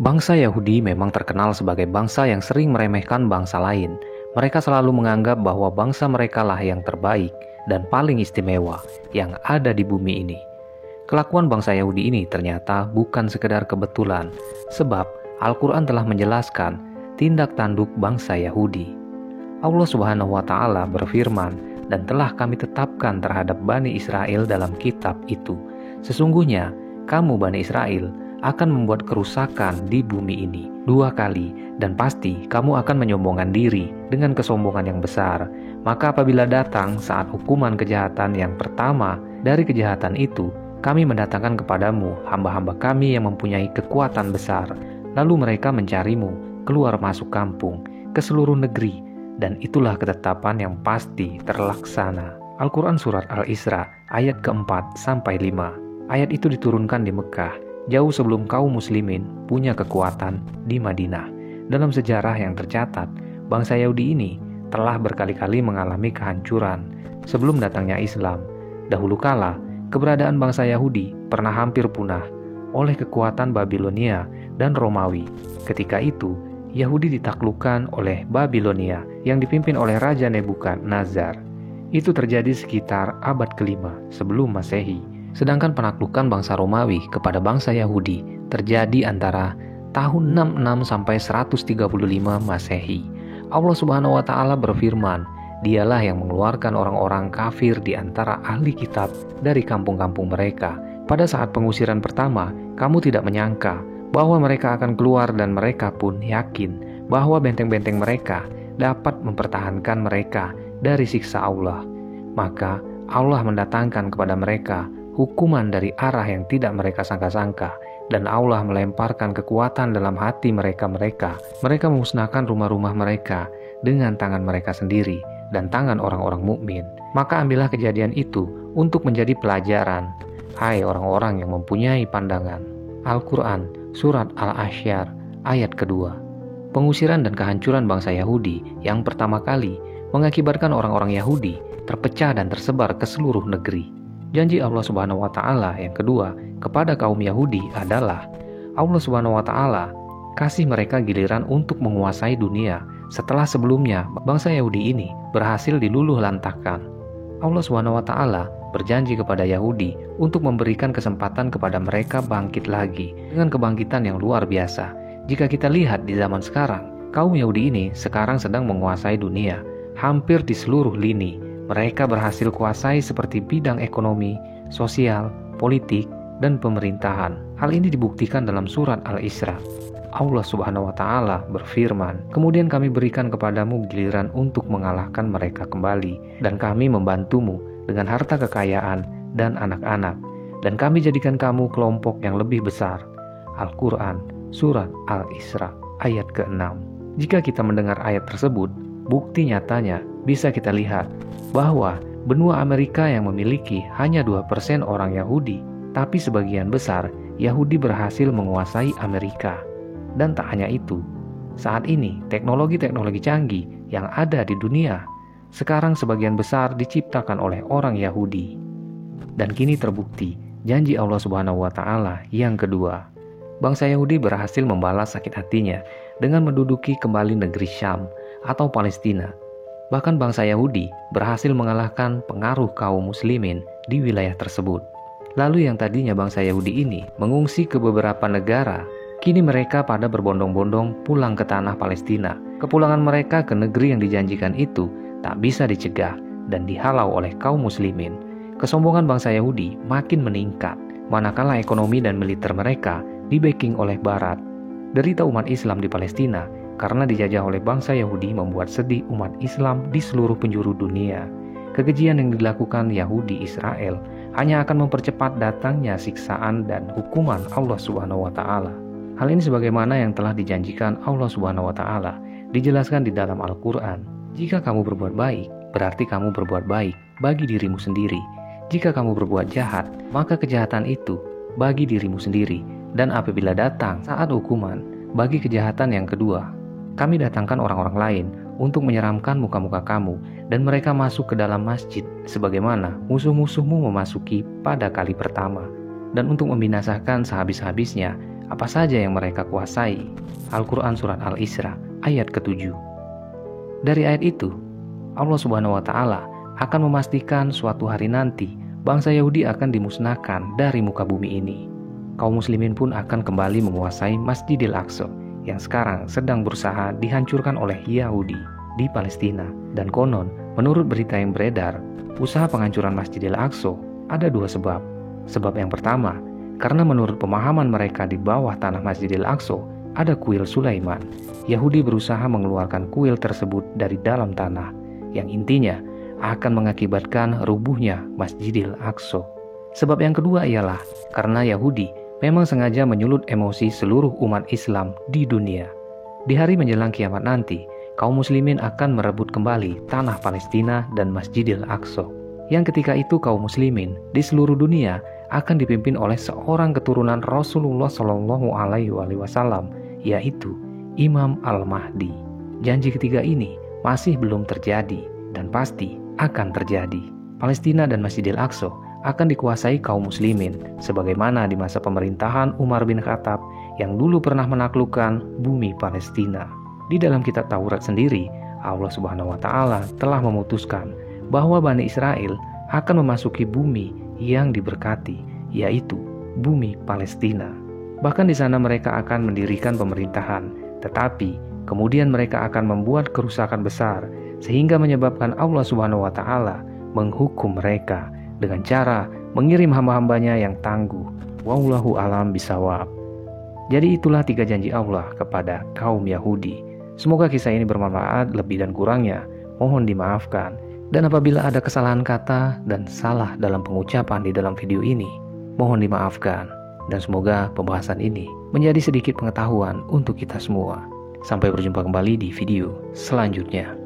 Bangsa Yahudi memang terkenal sebagai bangsa yang sering meremehkan bangsa lain. Mereka selalu menganggap bahwa bangsa mereka lah yang terbaik dan paling istimewa yang ada di bumi ini. Kelakuan bangsa Yahudi ini ternyata bukan sekedar kebetulan, sebab Al-Quran telah menjelaskan tindak tanduk bangsa Yahudi. Allah Subhanahu wa Ta'ala berfirman, "Dan telah kami tetapkan terhadap Bani Israel dalam kitab itu. Sesungguhnya kamu Bani Israel akan membuat kerusakan di bumi ini 2 kali, dan pasti kamu akan menyombongkan diri dengan kesombongan yang besar. Maka apabila datang saat hukuman kejahatan yang pertama dari kejahatan itu, kami mendatangkan kepadamu hamba-hamba kami yang mempunyai kekuatan besar. Lalu mereka mencarimu keluar masuk kampung ke seluruh negeri, dan itulah ketetapan yang pasti terlaksana." Al-Quran Surat Al-Isra ayat keempat sampai 5. Ayat itu diturunkan di Mekah, jauh sebelum kaum muslimin punya kekuatan di Madinah. Dalam sejarah yang tercatat, bangsa Yahudi ini telah berkali-kali mengalami kehancuran sebelum datangnya Islam. Dahulu kala, keberadaan bangsa Yahudi pernah hampir punah oleh kekuatan Babilonia dan Romawi. Ketika itu, Yahudi ditaklukkan oleh Babilonia yang dipimpin oleh Raja Nebukadnezar. Itu terjadi sekitar abad ke-5 sebelum Masehi. Sedangkan penaklukan bangsa Romawi kepada bangsa Yahudi terjadi antara tahun 66 sampai 135 Masehi. Allah Subhanahu wa Ta'ala berfirman, "Dialah yang mengeluarkan orang-orang kafir di antara ahli kitab dari kampung-kampung mereka. Pada saat pengusiran pertama, kamu tidak menyangka bahwa mereka akan keluar, dan mereka pun yakin bahwa benteng-benteng mereka dapat mempertahankan mereka dari siksa Allah. Maka Allah mendatangkan kepada mereka hukuman dari arah yang tidak mereka sangka-sangka, dan Allah melemparkan kekuatan dalam hati mereka. Mereka memusnahkan rumah-rumah mereka dengan tangan mereka sendiri dan tangan orang-orang mukmin. Maka ambillah kejadian itu untuk menjadi pelajaran, hai orang-orang yang mempunyai pandangan." Al-Quran Surat Al-Asyar ayat kedua. Pengusiran dan kehancuran bangsa Yahudi yang pertama kali mengakibatkan orang-orang Yahudi terpecah dan tersebar ke seluruh negeri. Janji Allah Subhanahu wa Ta'ala yang kedua kepada kaum Yahudi adalah Allah Subhanahu wa Ta'ala kasih mereka giliran untuk menguasai dunia setelah sebelumnya bangsa Yahudi ini berhasil diluluh lantahkan. Allah Subhanahu wa Ta'ala berjanji kepada Yahudi untuk memberikan kesempatan kepada mereka bangkit lagi dengan kebangkitan yang luar biasa. Jika kita lihat di zaman sekarang, kaum Yahudi ini sekarang sedang menguasai dunia hampir di seluruh lini. Mereka berhasil kuasai seperti bidang ekonomi, sosial, politik, dan pemerintahan. Hal ini dibuktikan dalam surat Al-Isra. Allah Subhanahu wa Ta'ala berfirman, "Kemudian kami berikan kepadamu giliran untuk mengalahkan mereka kembali, dan kami membantumu dengan harta kekayaan dan anak-anak, dan kami jadikan kamu kelompok yang lebih besar." Al-Quran Surat Al-Isra ayat ke-6. Jika kita mendengar ayat tersebut, bukti nyatanya bisa kita lihat bahwa benua Amerika yang memiliki hanya 2% orang Yahudi, tapi sebagian besar Yahudi berhasil menguasai Amerika. Dan tak hanya itu, saat ini teknologi-teknologi canggih yang ada di dunia sekarang sebagian besar diciptakan oleh orang Yahudi. Dan kini terbukti janji Allah Subhanahu wa Ta'ala yang kedua. Bangsa Yahudi berhasil membalas sakit hatinya dengan menduduki kembali negeri Syam atau Palestina. Bahkan bangsa Yahudi berhasil mengalahkan pengaruh kaum muslimin di wilayah tersebut. Lalu yang tadinya bangsa Yahudi ini mengungsi ke beberapa negara, kini mereka pada berbondong-bondong pulang ke tanah Palestina. Kepulangan mereka ke negeri yang dijanjikan itu tak bisa dicegah dan dihalau oleh kaum muslimin. Kesombongan bangsa Yahudi makin meningkat, manakala ekonomi dan militer mereka di-backing oleh Barat. Derita umat Islam di Palestina karena dijajah oleh bangsa Yahudi membuat sedih umat Islam di seluruh penjuru dunia. Kekejian yang dilakukan Yahudi Israel hanya akan mempercepat datangnya siksaan dan hukuman Allah Subhanahu wa Ta'ala. Hal ini sebagaimana yang telah dijanjikan Allah Subhanahu wa Ta'ala dijelaskan di dalam Al-Quran. Jika kamu berbuat baik, berarti kamu berbuat baik bagi dirimu sendiri. Jika kamu berbuat jahat, maka kejahatan itu bagi dirimu sendiri. Dan apabila datang saat hukuman bagi kejahatan yang kedua, kami datangkan orang-orang lain untuk menyeramkan muka-muka kamu, dan mereka masuk ke dalam masjid sebagaimana musuh-musuhmu memasuki pada kali pertama. Dan untuk membinasakan sehabis-habisnya apa saja yang mereka kuasai. Al-Quran Surat Al-Isra ayat ke-7. Dari ayat itu, Allah Subhanahu wa Ta'ala akan memastikan suatu hari nanti bangsa Yahudi akan dimusnahkan dari muka bumi ini. Kaum muslimin pun akan kembali menguasai Masjidil Aqsa yang sekarang sedang berusaha dihancurkan oleh Yahudi di Palestina. Dan konon, menurut berita yang beredar, usaha penghancuran Masjidil Aqsa ada dua sebab. Sebab yang pertama, karena menurut pemahaman mereka di bawah tanah Masjidil Aqsa ada kuil Sulaiman. Yahudi berusaha mengeluarkan kuil tersebut dari dalam tanah, yang intinya akan mengakibatkan rubuhnya Masjidil Aqsa. Sebab yang kedua ialah karena Yahudi memang sengaja menyulut emosi seluruh umat Islam di dunia. Di hari menjelang kiamat nanti, kaum muslimin akan merebut kembali tanah Palestina dan Masjidil Aqsa. Yang ketika itu kaum muslimin di seluruh dunia akan dipimpin oleh seorang keturunan Rasulullah Shallallahu Alaihi Wasallam, yaitu Imam Al-Mahdi. Janji ketiga ini masih belum terjadi dan pasti akan terjadi. Palestina dan Masjidil Aqsa akan dikuasai kaum muslimin sebagaimana di masa pemerintahan Umar bin Khattab yang dulu pernah menaklukkan bumi Palestina. Di dalam kitab Taurat sendiri, Allah Subhanahu wa Ta'ala telah memutuskan bahwa Bani Israel akan memasuki bumi yang diberkati, yaitu bumi Palestina. Bahkan di sana mereka akan mendirikan pemerintahan, tetapi kemudian mereka akan membuat kerusakan besar sehingga menyebabkan Allah Subhanahu wa Ta'ala menghukum mereka dengan cara mengirim hamba-hambanya yang tangguh. Wallahu a'lam bishawab. Jadi itulah 3 janji Allah kepada kaum Yahudi. Semoga kisah ini bermanfaat, lebih dan kurangnya mohon dimaafkan. Dan apabila ada kesalahan kata dan salah dalam pengucapan di dalam video ini, mohon dimaafkan. Dan semoga pembahasan ini menjadi sedikit pengetahuan untuk kita semua. Sampai berjumpa kembali di video selanjutnya.